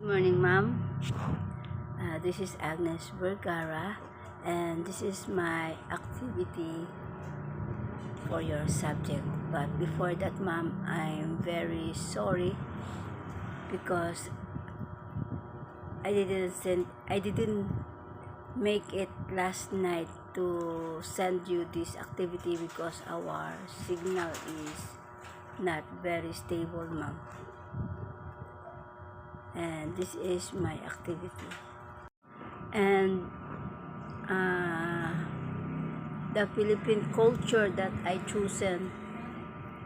Good morning, ma'am. This is Agnes Vergara, and this is my activity for your subject. But before that, ma'am, I'm very sorry because I didn't make it last night to send you this activity because our signal is not very stable, ma'am. And this is my activity. And uh, the Philippine culture that I chosen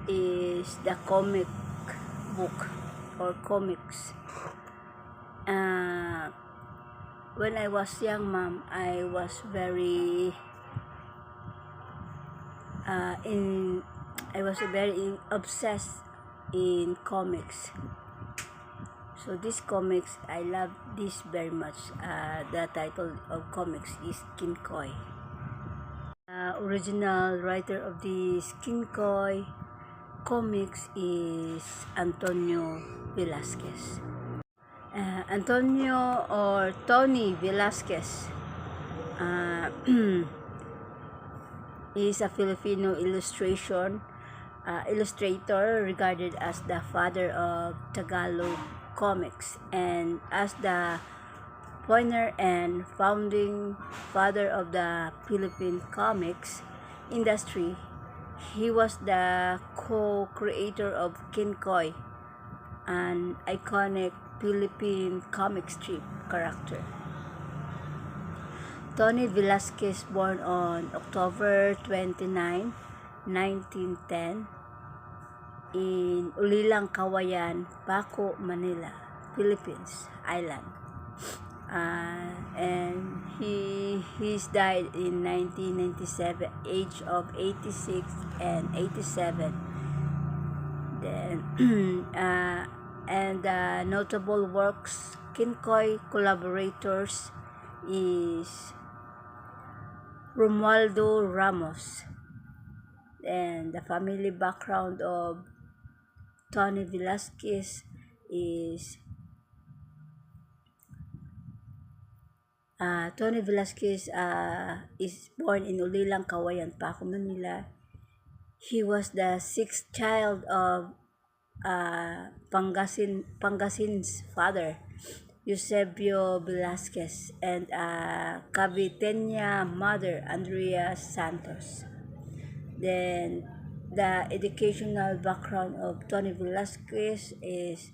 is the comic book or comics. Uh, when I was young, ma'am, uh, in I was very obsessed in comics. So this comics, I love this very much. The title of comics is Kinkoy. Original writer of the Kinkoy comics is Antonio Velasquez. Antonio or Tony Velasquez uh, is a Filipino illustrator regarded as the father of Tagalog comics and as the pioneer and founding father of the Philippine comics industry. He was the co-creator of Kinkoy, an iconic Philippine comic strip character. Tony Velasquez, born on October 29, 1910, in Ulilang, Kawayan, Paco, Manila, Philippines, Island. And he's died in 1997, age of 86 and 87. Then and notable works Kinkoy collaborators is Romualdo Ramos. And the family background of Tony Velasquez is Tony Velasquez is born in Ulilang, Kawayan, Paco, Manila. He was the sixth child of Pangasin's father, Eusebio Velasquez, and Caviteña mother, Andrea Santos. Then, the educational background of Tony Velasquez is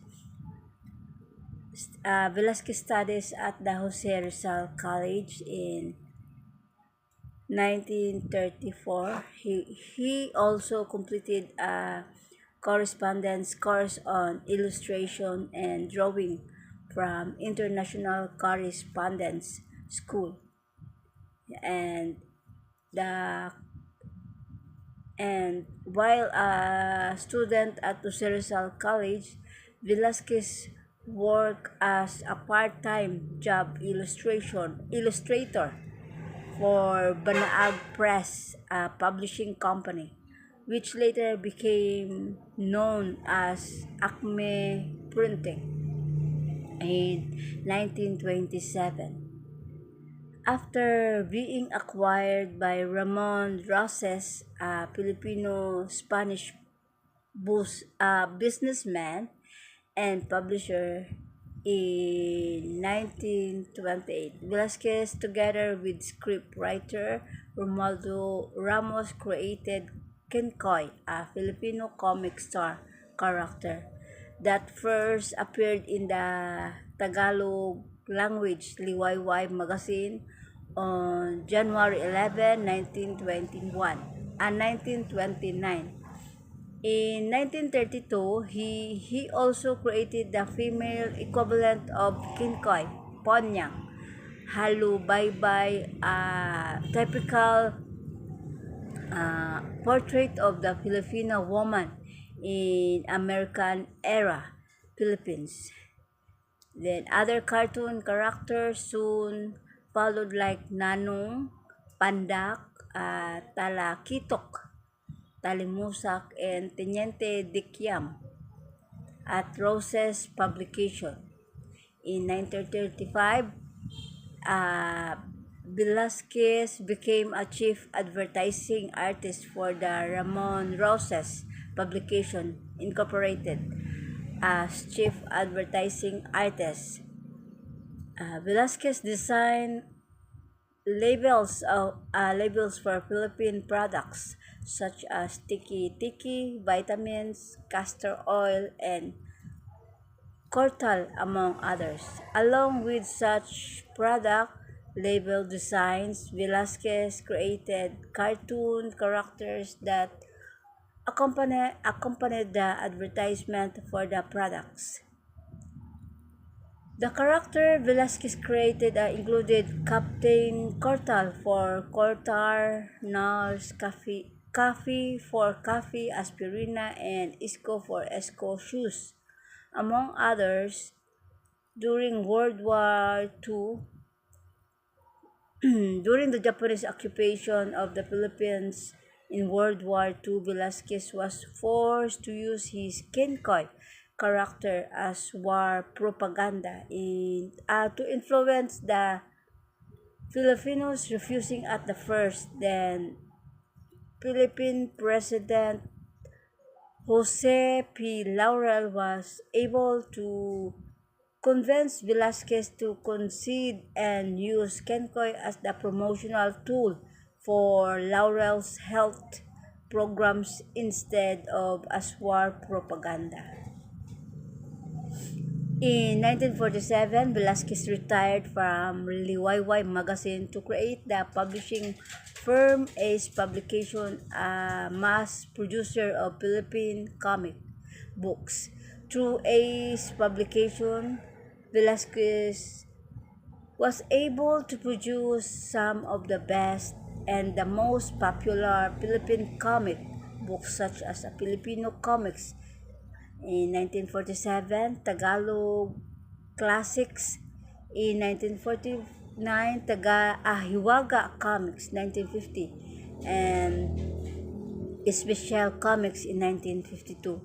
Velasquez studies at the Jose Rizal College in 1934. He also completed a correspondence course on illustration and drawing from International Correspondence School. And the and while a student at Rizal College, Velasquez worked as a part-time job illustrator for Banaag Press, a publishing company, which later became known as Acme Printing in 1927. After being acquired by Ramon Roses, a Filipino-Spanish businessman and publisher, in 1928, Velasquez, together with scriptwriter Romualdo Ramos, created Kinkoy, a Filipino comic star character that first appeared in the Tagalog language Liwayway magazine on January 11, 1929. In 1932, he also created the female equivalent of Kinkoy, Ponyang, Halubaybay, a typical portrait of the Filipino woman in American era Philippines. Then other cartoon characters soon followed like Nanong, Pandak, Talakitok, Talimusak, and Teniente Dikyam at Roses Publication. In 1935, uh, Velasquez became a chief advertising artist for the Ramon Roses Publication Incorporated. As chief advertising artist, Velasquez designed labels for Philippine products such as tiki tiki, vitamins, castor oil, and Cortal, among others. Along with such product label designs, Velasquez created cartoon characters that accompanied the advertisement for the products. The character Velasquez created included Captain Cortal for Cortar, Nars, Coffee for Coffee, Aspirina, and Isco for Esco shoes, among others. During World War II, during the Japanese occupation of the Philippines in World War II, Velasquez was forced to use his Kenkoy character as war propaganda to influence the Filipinos, refusing at the first. Then Philippine President Jose P. Laurel was able to convinced Velasquez to concede and use Kenkoy as the promotional tool for Laurel's health programs instead of as war propaganda. In 1947, Velasquez retired from Liwayway magazine to create the publishing firm Ace Publication, a mass producer of Philippine comic books. Through Ace Publication, Velasquez was able to produce some of the best and the most popular Philippine comic books such as Filipino Comics in 1947, Tagalog Classics in 1949, Hiwaga Comics 1950, and Special Comics in 1952.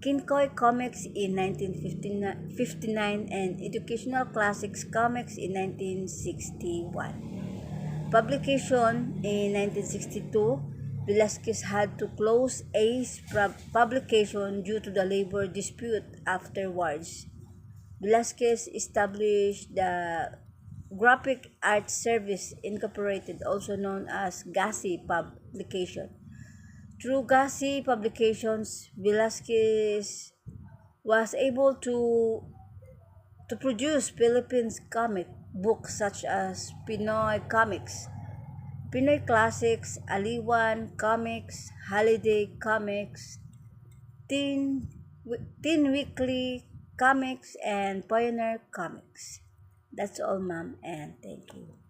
Kinkoy Comics in 1959 and Educational Classics Comics in 1961. Publication in 1962, Velasquez had to close Ace publication due to the labor dispute afterwards. Velasquez established the Graphic Arts Service Incorporated, also known as GASI Publication. Through GASI Publications, Velasquez was able to produce Philippines comic books such as Pinoy Comics, Pinoy Classics, Aliwan Comics, Holiday Comics, Teen, Teen Weekly Comics, and Pioneer Comics. That's all, ma'am, and thank you.